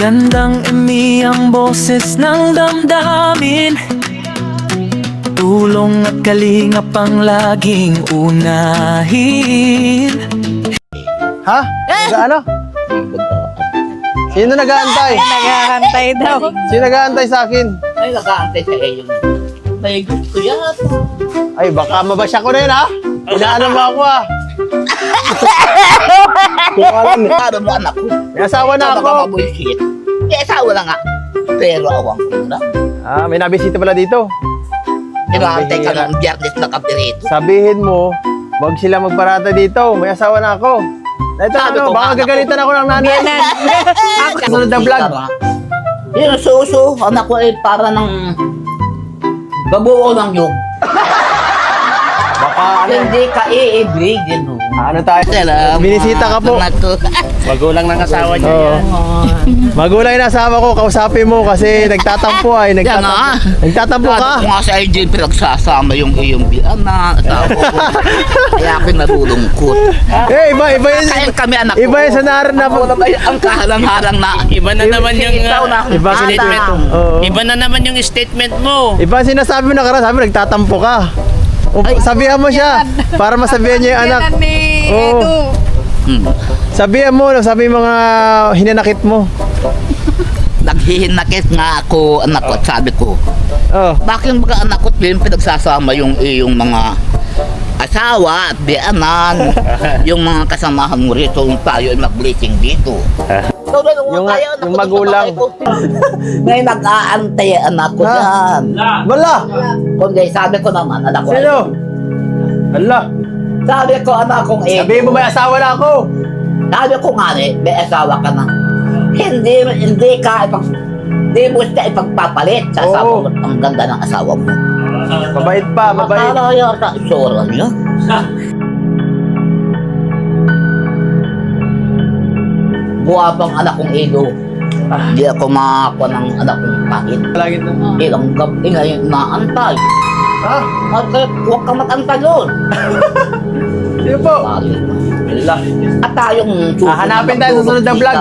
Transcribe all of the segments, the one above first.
Magandang ang boses ng damdamin, tulong at kalingap ang laging unahin. Ha? Ano? Sino nag-aantay? Nag-aantay daw. Sino nag-aantay sa akin? Ay, nag-aantay sa iyo. May gusto yata. Ay, baka mabasya ko na yun, ha? Inaano mo ako, ha? Para mo anak ko. May asawa na ako. Baka mabuisit. May asawa na nga. Pero awang ko na. Ah, may nabisita pala dito. Inaantay ka ng biyernes na kapirito. Sabihin mo, wag sila magparata dito. May asawa na ako. Ito, Sabi ano, ko, baka anak gagalitan ako ng nanay. Ako. Kasunod na vlog. Yung suso, anak ko ay para ng babuo ng yug. Baka, ano, Hindi ka iibigin mo. ano tayo? Binisita ka po. Magulang ng asawa niya Oo. yan. Magulang yung asawa ko, kausapin mo kasi nagtatampo ay. Nagtatampo ka. Kung nga sa IG pinagsasama yung iyong anak, asawa ko. Kaya ako narulungkot. Eh, iba yun. Kaya kami anak ko. Iba yun sa narin na po. Ang kahalang-halang na. Iba na naman yung Iba statement. Oo. Iba na naman yung statement mo. Iba sinasabi mo nakaraan, sabi mo nagtatampo ka. Sabihan mo siya para masabihan niya yung anak. Yan ni Oo. Edu. Sabihan mo, sabi mga hinanakit mo. Naghihinakit nga ako, anak ko, at sabi ko, Oh. bakit mga anak ko din pinagsasama yung iyong mga asawa at bianan, yung mga kasamahan mo rito, yung tayo ay mag-blessing dito. Yung magulang. Ngayon nag-aantay anak ko Ha? dyan. Wala. Kundi sabi ko naman, anak ko, Sino? Ala. sabi ko anak kong Sabihin mo may asawa na ako. sabi ko nga may asawa ka na. Hindi mo siya ipagpapalit sa asawa Oo. mo. Ang ganda ng asawa mo. Mabait pa, mabait. Akala yata, sura niya. Buwabang anak kong ilo. Hindi ako makakuha ng anak kong pangit. Lagi na. Ilang gabi ngayon naantay. Ha? At huwag kang matantay doon. Sino po? Ala. At tayong suso. Hanapin tayo sa susunod na vlog.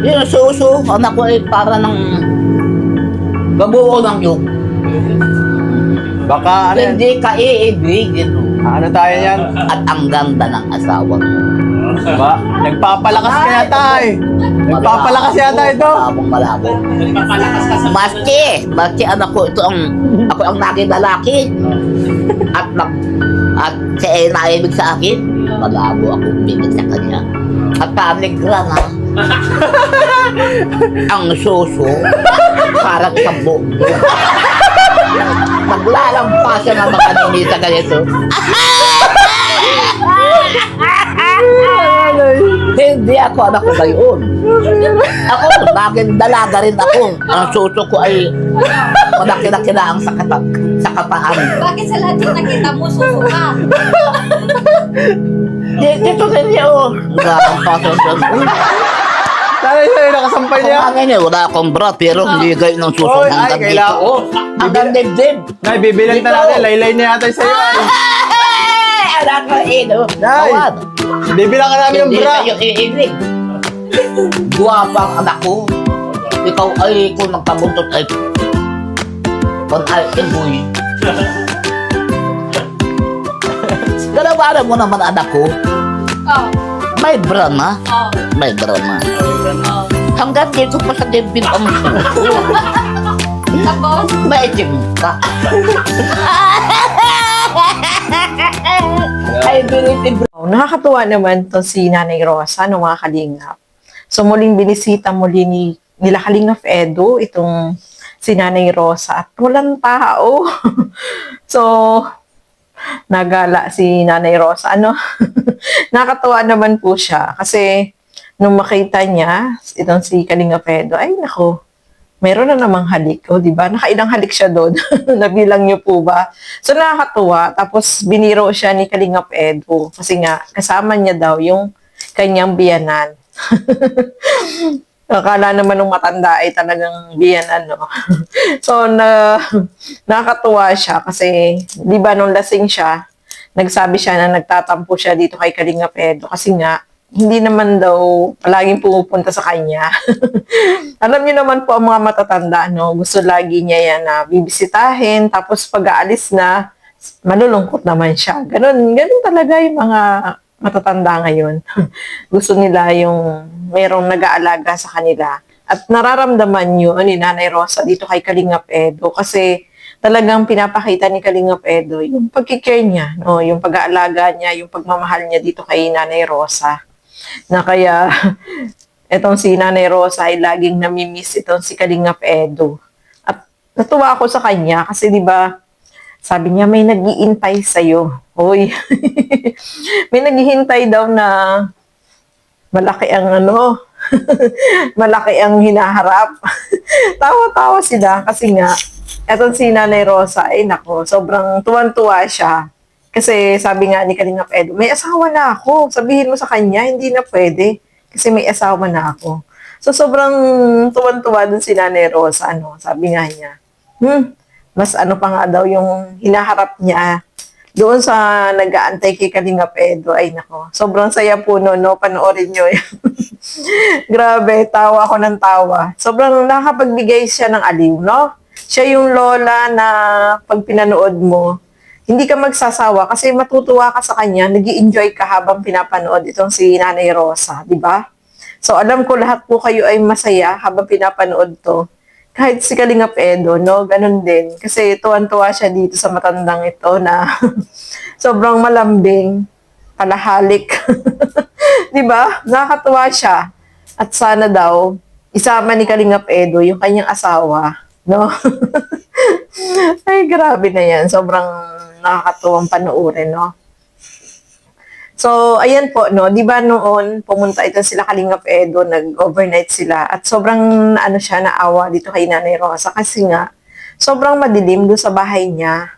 Yung suso, anak ko ay para ng babuo ng yug. Baka ano yan? Hindi ka iibigin mo. Ano tayo yan? At ang ganda ng asawa mo. Ba? Nagpapalakas ka yata eh. Nagpapalakas yata ito. Malabo. Maski anak ko ito ako ang naging lalaki. At siya ay naibig sa akin. Malabo ako umibig sa kanya. At panigra na. Ang suso parang sabog. Naglalampas siya ng mga ninita ganito. Hindi ako anak ko gayon. Ako, naging dalaga rin ako. Ang suso ko ay malaki-lakilaang sa kapaan. Bakit sa lahat yung nakita mo, suso ka? Dito rin yun. Naglalampas siya. Tanay sa'yo, nakasampay niya. Kumangin eh, wala akong bra, pero hindi gayon ng suso Oy, ay, hanggang dito. kailangan- Oh, hanggang dibdib. Nay, bibilang na natin. Laylay na yata sa'yo. Ay. Ay, anak ko, Edo. Nay. Tawad. Bibilang ka namin yung Hindi bra. kayo iibig. Guwapang anak ko. Ikaw ay kung nagpabuntot ay kung ay iboy. Galawaran mo naman anak ko. Oh. May bra na. Oh. May bra na. Oh. Hanggang dito pa sa dibdib ang suko. Tapos, May itim ka. Ay, binitib. Nakakatuwa naman to si Nanay Rosa ng mga kalingap. So muling binisita muli nila Kalingap Edu itong si Nanay Rosa at walang tao. So nagala si Nanay Rosa. Nakakatuwa naman po siya kasi nung makita niya itong si Kalingap Edu, ay nako, meron na namang halik. O, di ba? Nakailang halik siya doon. Nabilang niyo po ba? So, nakakatuwa. Tapos, biniro siya ni Kalingap Edu. Kasi nga, kasama niya daw yung kanyang biyanan. Akala naman nung matanda ay talagang biyanan, no? So, nakakatuwa siya kasi, di ba, nung lasing siya, nagsabi siya na nagtatampo siya dito kay Kalingap Edu kasi nga, hindi naman daw palaging pumupunta sa kanya. Alam niyo naman po ang mga matatanda, no? Gusto lagi niya yan na bibisitahin, tapos pag-aalis na, malulungkot naman siya. Ganun talaga yung mga matatanda ngayon. Gusto nila yung mayroong nag-aalaga sa kanila. At nararamdaman yun ni Nanay Rosa dito kay Kalingap Edo kasi talagang pinapakita ni Kalingap Edo yung pagkikare niya, no? Yung pag-aalaga niya, yung pagmamahal niya dito kay Nanay Rosa. Na kaya, etong si Nanay Rosa ay laging namimiss itong si Kalingap Edo. At natuwa ako sa kanya kasi di ba sabi niya may nag-iintay sa'yo. Hoy, may naghihintay daw na malaki ang malaki ang hinaharap. Tawa-tawa sila kasi nga, etong si Nanay Rosa, ay nako, sobrang tuwan-tuwa siya. Kasi sabi nga ni Kalingap Edo, may asawa na ako. Sabihin mo sa kanya, hindi na pwede. Kasi may asawa na ako. So, sobrang tuwan-tuwa dun si Nanay Rosa. Sabi nga niya, mas pa nga daw yung hinaharap niya doon sa nag-aantay kay Kalingap Edo. Ay, nako. Sobrang saya po no, panoorin nyo. Grabe, tawa ako ng tawa. Sobrang nakapagbigay siya ng aliw, no? Siya yung lola na pag pinanood mo, hindi ka magsasawa kasi matutuwa ka sa kanya, nag-i-enjoy ka habang pinapanood itong si Nanay Rosa, di ba? So, alam ko lahat po kayo ay masaya habang pinapanood to. Kahit si Kalingap Edo, no? Ganun din. Kasi tuwan-tuwa siya dito sa matandang ito na sobrang malambing, palahalik. Di ba? Nakakatuwa siya. At sana daw, isama ni Kalingap Edo yung kanyang asawa, no? Ay, grabe na yan. Sobrang nakakatuwang panoorin, no? So, ayan po, no? Di ba noon, pumunta ito sila Kalingap Edo, nag-overnight sila. At sobrang, siya, naawa dito kay Nanay Rosa. Kasi nga, sobrang madilim doon sa bahay niya.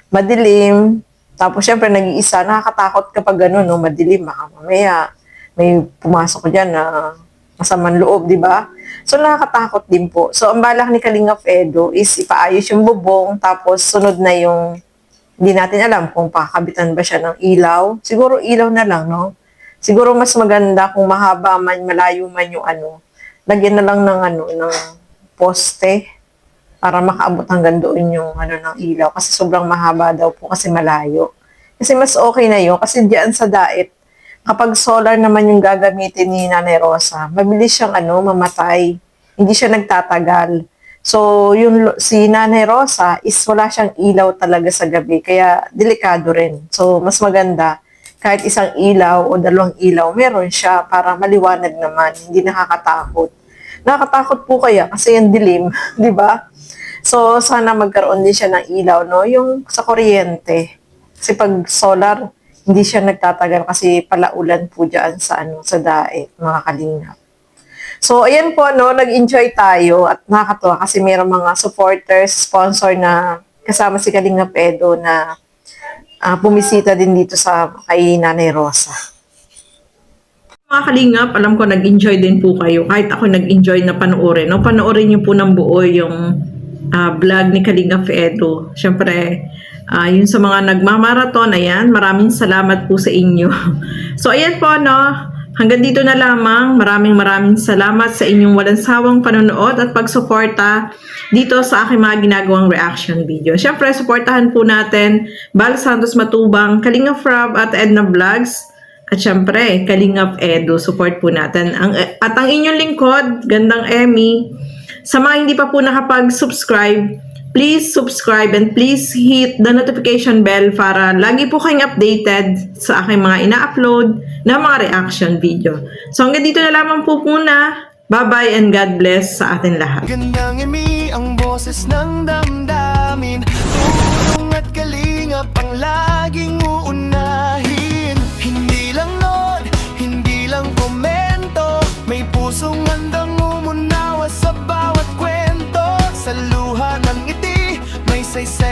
Madilim. Tapos, syempre, nag-iisa. Nakakatakot kapag gano'n, no? Madilim. Baka mamaya, may pumasok dyan na masamang loob, di ba? So, nakakatakot din po. So, ang balak ni Kalingap Edo is ipaayos yung bubong, tapos sunod na yung, hindi natin alam kung pakakabitan ba siya ng ilaw. Siguro ilaw na lang, no? Siguro mas maganda kung mahaba man, malayo man yung lagyan na lang ng ng poste para makaabot hanggang doon yung ng ilaw. Kasi sobrang mahaba daw po kasi malayo. Kasi mas okay na yun. Kasi diyan sa daet, kapag solar naman yung gagamitin ni Nanay Rosa, mabilis siyang mamatay. Hindi siya nagtatagal. So, si Nanay Rosa is wala siyang ilaw talaga sa gabi. Kaya, delikado rin. So, mas maganda, kahit isang ilaw o dalawang ilaw, meron siya para maliwanag naman. Hindi nakakatakot. Nakakatakot po kaya kasi yung dilim, di ba? So, sana magkaroon din siya ng ilaw, no? Yung sa kuryente. Kasi pag solar, hindi siya nagtatagal kasi palaulan po dyan sa sa daet, mga kalingap. So, ayan po, no, nag-enjoy tayo at nakakatuwa kasi mayroong mga supporters, sponsor na kasama si Kalingap Edo na bumisita din dito kay Nanay Rosa. Mga kalingap, alam ko nag-enjoy din po kayo. Kahit ako nag-enjoy na panoorin. No? Panoorin niyo po ng buo yung vlog ni Kalingap Edo. Siyempre, yun sa mga nagmamarathon, ayan, maraming salamat po sa inyo. So, ayan po, no. Hanggang dito na lamang. Maraming salamat sa inyong walang sawang panonood at pagsuporta dito sa aking mga ginagawang reaction video. Siyempre, suportahan po natin Bal Santos Matubang, Kalingap Rob at Edna Vlogs. At siyempre, Kalingap Edo, support po natin. At ang inyong lingkod, Gandang Emmy. Sa mga hindi pa po nakapag-subscribe, please subscribe and please hit the notification bell para lagi po kayong updated sa aking mga ina-upload na mga reaction video. So hanggang dito na lamang po muna. Bye-bye and God bless sa atin lahat. Gandang Emi, ang boses ng damdamin. Tulong at kalingap ang laging uunahin. Hindi lang nod, hindi lang komento. May pusong handang umunawa sa bawat kwento. Sa luha ng ngiti, may saysay